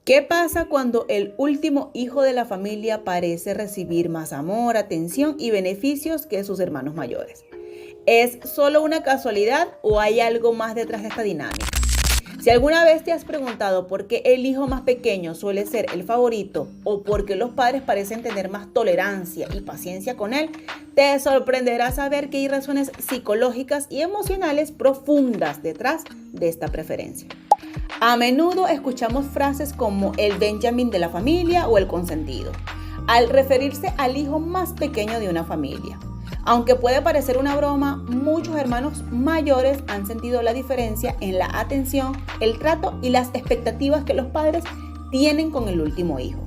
¿Qué pasa cuando el último hijo de la familia parece recibir más amor, atención y beneficios que sus hermanos mayores? ¿Es solo una casualidad o hay algo más detrás de esta dinámica? Si alguna vez te has preguntado por qué el hijo más pequeño suele ser el favorito o por qué los padres parecen tener más tolerancia y paciencia con él, te sorprenderá saber que hay razones psicológicas y emocionales profundas detrás de esta preferencia. A menudo escuchamos frases como el Benjamin de la familia o el consentido, al referirse al hijo más pequeño de una familia. Aunque puede parecer una broma, muchos hermanos mayores han sentido la diferencia en la atención, el trato y las expectativas que los padres tienen con el último hijo.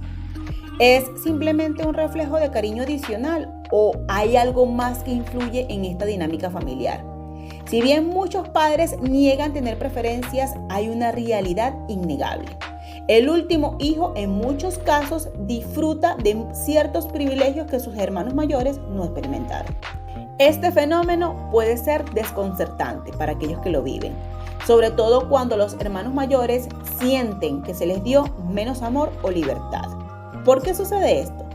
¿Es simplemente un reflejo de cariño adicional o hay algo más que influye en esta dinámica familiar? Si bien muchos padres niegan tener preferencias, hay una realidad innegable. El último hijo en muchos casos disfruta de ciertos privilegios que sus hermanos mayores no experimentaron. Este fenómeno puede ser desconcertante para aquellos que lo viven, sobre todo cuando los hermanos mayores sienten que se les dio menos amor o libertad. ¿Por qué sucede esto?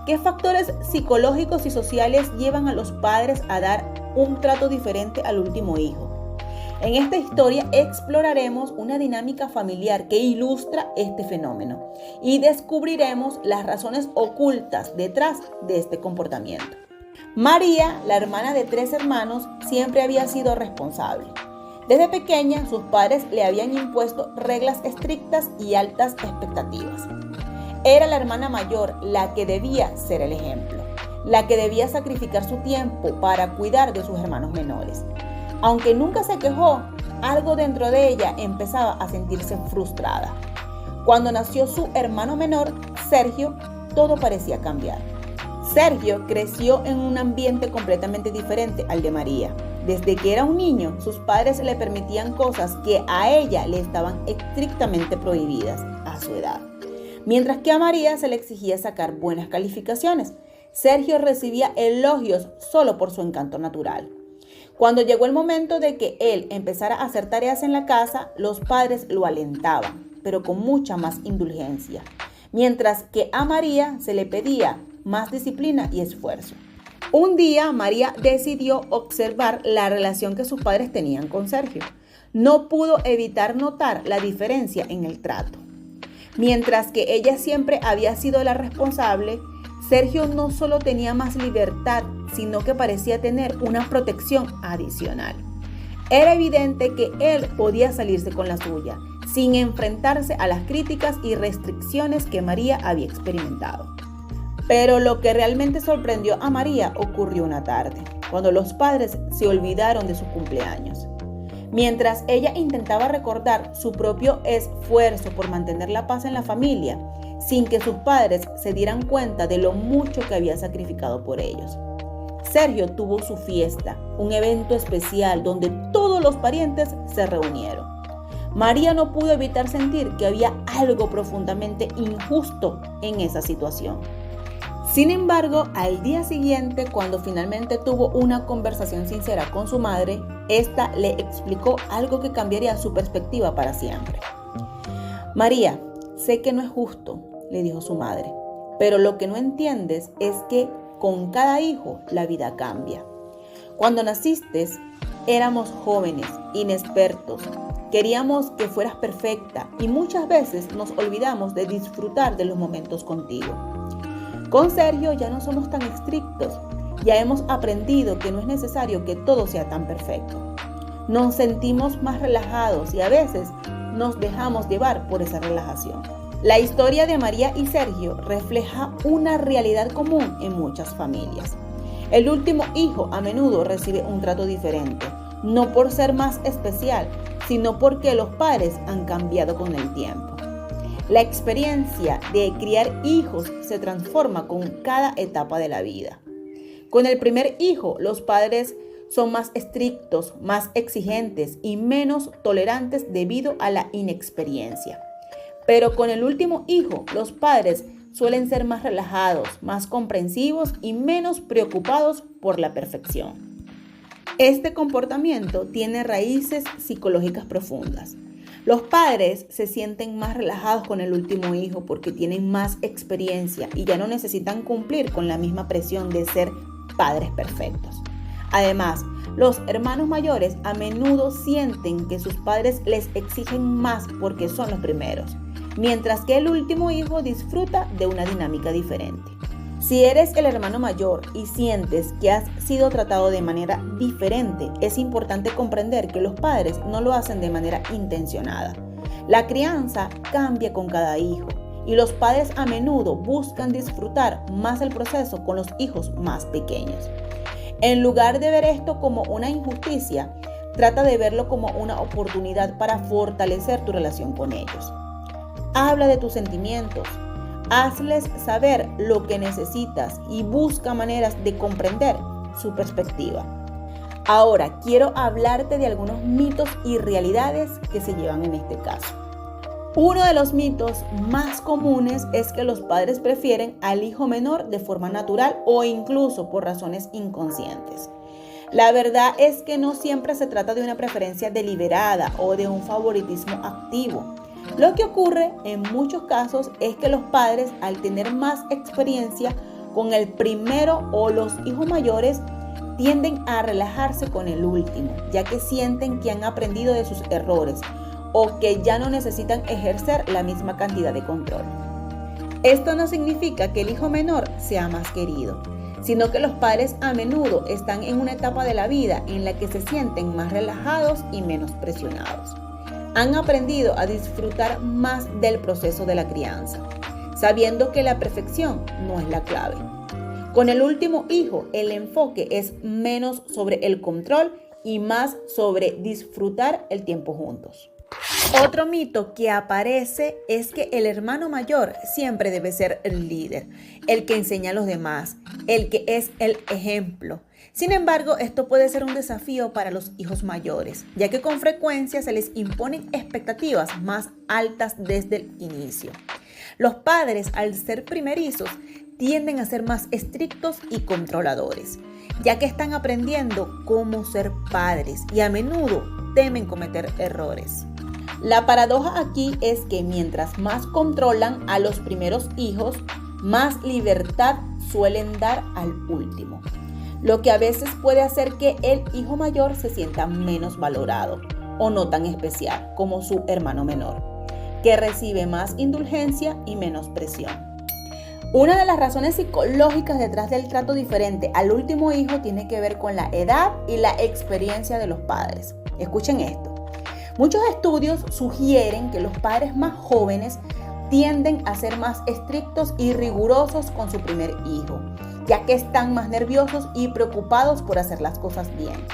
¿Qué factores psicológicos y sociales llevan a los padres a dar un trato diferente al último hijo? En esta historia exploraremos una dinámica familiar que ilustra este fenómeno y descubriremos las razones ocultas detrás de este comportamiento. María, la hermana de 3 hermanos, siempre había sido responsable. Desde pequeña, sus padres le habían impuesto reglas estrictas y altas expectativas. Era la hermana mayor la que debía ser el ejemplo, la que debía sacrificar su tiempo para cuidar de sus hermanos menores. Aunque nunca se quejó, algo dentro de ella empezaba a sentirse frustrada. Cuando nació su hermano menor, Sergio, todo parecía cambiar. Sergio creció en un ambiente completamente diferente al de María. Desde que era un niño, sus padres le permitían cosas que a ella le estaban estrictamente prohibidas a su edad. Mientras que a María se le exigía sacar buenas calificaciones, Sergio recibía elogios solo por su encanto natural. Cuando llegó el momento de que él empezara a hacer tareas en la casa, los padres lo alentaban, pero con mucha más indulgencia, mientras que a María se le pedía más disciplina y esfuerzo. Un día María decidió observar la relación que sus padres tenían con Sergio. No pudo evitar notar la diferencia en el trato. Mientras que ella siempre había sido la responsable, Sergio no solo tenía más libertad, sino que parecía tener una protección adicional. Era evidente que él podía salirse con la suya, sin enfrentarse a las críticas y restricciones que María había experimentado. Pero lo que realmente sorprendió a María ocurrió una tarde, cuando los padres se olvidaron de su cumpleaños. Mientras ella intentaba recordar su propio esfuerzo por mantener la paz en la familia, sin que sus padres se dieran cuenta de lo mucho que había sacrificado por ellos. Sergio tuvo su fiesta, un evento especial donde todos los parientes se reunieron. María no pudo evitar sentir que había algo profundamente injusto en esa situación. Sin embargo, al día siguiente, cuando finalmente tuvo una conversación sincera con su madre, esta le explicó algo que cambiaría su perspectiva para siempre. María, sé que no es justo, le dijo su madre, pero lo que no entiendes es que con cada hijo la vida cambia. Cuando naciste, éramos jóvenes, inexpertos, queríamos que fueras perfecta y muchas veces nos olvidamos de disfrutar de los momentos contigo. Con Sergio ya no somos tan estrictos, ya hemos aprendido que no es necesario que todo sea tan perfecto. Nos sentimos más relajados y a veces nos dejamos llevar por esa relajación. La historia de María y Sergio refleja una realidad común en muchas familias. El último hijo a menudo recibe un trato diferente, no por ser más especial, sino porque los padres han cambiado con el tiempo. La experiencia de criar hijos se transforma con cada etapa de la vida. Con el primer hijo, los padres son más estrictos, más exigentes y menos tolerantes debido a la inexperiencia. Pero con el último hijo, los padres suelen ser más relajados, más comprensivos y menos preocupados por la perfección. Este comportamiento tiene raíces psicológicas profundas. Los padres se sienten más relajados con el último hijo porque tienen más experiencia y ya no necesitan cumplir con la misma presión de ser padres perfectos. Además, los hermanos mayores a menudo sienten que sus padres les exigen más porque son los primeros, mientras que el último hijo disfruta de una dinámica diferente. Si eres el hermano mayor y sientes que has sido tratado de manera diferente, es importante comprender que los padres no lo hacen de manera intencionada. La crianza cambia con cada hijo y los padres a menudo buscan disfrutar más el proceso con los hijos más pequeños. En lugar de ver esto como una injusticia, trata de verlo como una oportunidad para fortalecer tu relación con ellos. Habla de tus sentimientos. Hazles saber lo que necesitas y busca maneras de comprender su perspectiva. Ahora quiero hablarte de algunos mitos y realidades que se llevan en este caso. Uno de los mitos más comunes es que los padres prefieren al hijo menor de forma natural o incluso por razones inconscientes. La verdad es que no siempre se trata de una preferencia deliberada o de un favoritismo activo. Lo que ocurre en muchos casos es que los padres, al tener más experiencia con el primero o los hijos mayores, tienden a relajarse con el último, ya que sienten que han aprendido de sus errores o que ya no necesitan ejercer la misma cantidad de control. Esto no significa que el hijo menor sea más querido, sino que los padres a menudo están en una etapa de la vida en la que se sienten más relajados y menos presionados. Han aprendido a disfrutar más del proceso de la crianza, sabiendo que la perfección no es la clave. Con el último hijo, el enfoque es menos sobre el control y más sobre disfrutar el tiempo juntos. Otro mito que aparece es que el hermano mayor siempre debe ser el líder, el que enseña a los demás, el que es el ejemplo. Sin embargo, esto puede ser un desafío para los hijos mayores, ya que con frecuencia se les imponen expectativas más altas desde el inicio. Los padres, al ser primerizos, tienden a ser más estrictos y controladores, ya que están aprendiendo cómo ser padres y a menudo temen cometer errores. La paradoja aquí es que mientras más controlan a los primeros hijos, más libertad suelen dar al último, lo que a veces puede hacer que el hijo mayor se sienta menos valorado o no tan especial como su hermano menor, que recibe más indulgencia y menos presión. Una de las razones psicológicas detrás del trato diferente al último hijo tiene que ver con la edad y la experiencia de los padres. Escuchen esto. Muchos estudios sugieren que los padres más jóvenes tienden a ser más estrictos y rigurosos con su primer hijo, ya que están más nerviosos y preocupados por hacer las cosas bien.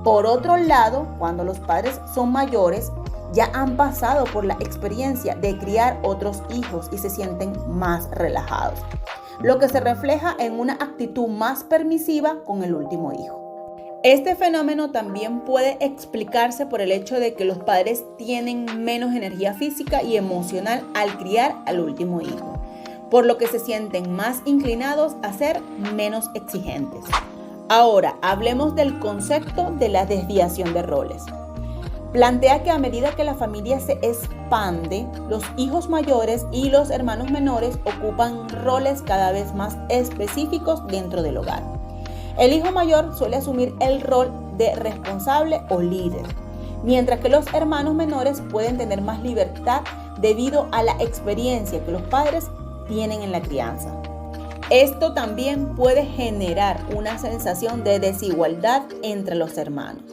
Por otro lado, cuando los padres son mayores, ya han pasado por la experiencia de criar otros hijos y se sienten más relajados, lo que se refleja en una actitud más permisiva con el último hijo. Este fenómeno también puede explicarse por el hecho de que los padres tienen menos energía física y emocional al criar al último hijo, por lo que se sienten más inclinados a ser menos exigentes. Ahora, hablemos del concepto de la desviación de roles. Plantea que a medida que la familia se expande, los hijos mayores y los hermanos menores ocupan roles cada vez más específicos dentro del hogar. El hijo mayor suele asumir el rol de responsable o líder, mientras que los hermanos menores pueden tener más libertad debido a la experiencia que los padres tienen en la crianza. Esto también puede generar una sensación de desigualdad entre los hermanos,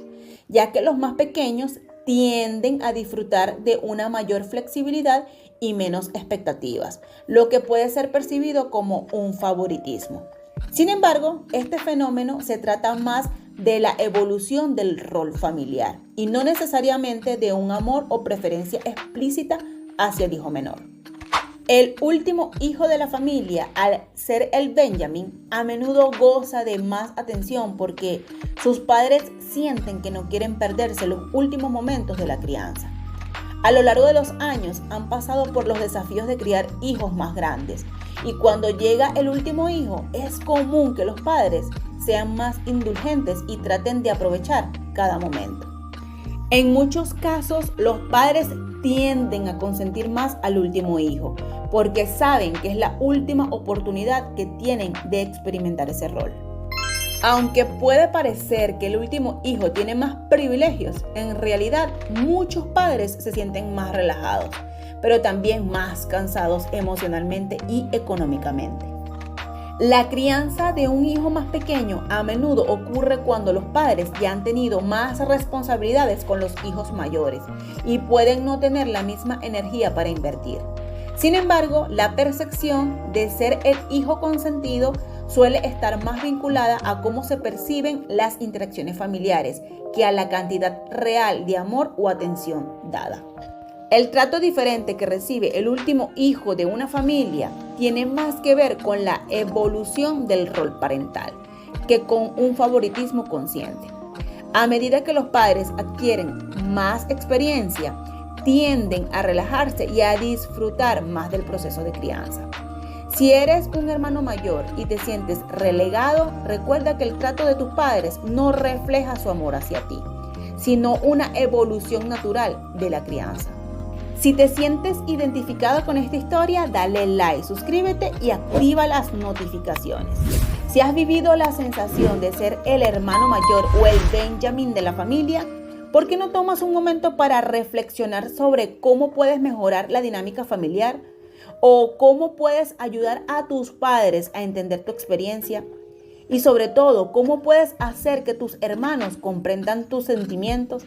ya que los más pequeños tienden a disfrutar de una mayor flexibilidad y menos expectativas, lo que puede ser percibido como un favoritismo. Sin embargo, este fenómeno se trata más de la evolución del rol familiar y no necesariamente de un amor o preferencia explícita hacia el hijo menor. El último hijo de la familia, al ser el Benjamin, a menudo goza de más atención porque sus padres sienten que no quieren perderse los últimos momentos de la crianza. A lo largo de los años han pasado por los desafíos de criar hijos más grandes y cuando llega el último hijo es común que los padres sean más indulgentes y traten de aprovechar cada momento. En muchos casos los padres tienden a consentir más al último hijo, porque saben que es la última oportunidad que tienen de experimentar ese rol. Aunque puede parecer que el último hijo tiene más privilegios, en realidad muchos padres se sienten más relajados, pero también más cansados emocionalmente y económicamente. La crianza de un hijo más pequeño a menudo ocurre cuando los padres ya han tenido más responsabilidades con los hijos mayores y pueden no tener la misma energía para invertir. Sin embargo, la percepción de ser el hijo consentido suele estar más vinculada a cómo se perciben las interacciones familiares que a la cantidad real de amor o atención dada. El trato diferente que recibe el último hijo de una familia tiene más que ver con la evolución del rol parental que con un favoritismo consciente. A medida que los padres adquieren más experiencia, tienden a relajarse y a disfrutar más del proceso de crianza. Si eres un hermano mayor y te sientes relegado, recuerda que el trato de tus padres no refleja su amor hacia ti, sino una evolución natural de la crianza. Si te sientes identificado con esta historia, dale like, suscríbete y activa las notificaciones. Si has vivido la sensación de ser el hermano mayor o el Benjamin de la familia, ¿por qué no tomas un momento para reflexionar sobre cómo puedes mejorar la dinámica familiar? ¿O cómo puedes ayudar a tus padres a entender tu experiencia? Y sobre todo, ¿cómo puedes hacer que tus hermanos comprendan tus sentimientos?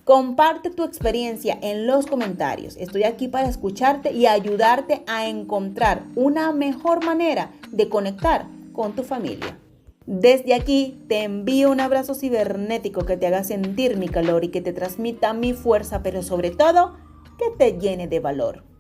Comparte tu experiencia en los comentarios. Estoy aquí para escucharte y ayudarte a encontrar una mejor manera de conectar con tu familia. Desde aquí te envío un abrazo cibernético que te haga sentir mi calor y que te transmita mi fuerza, pero sobre todo que te llene de valor.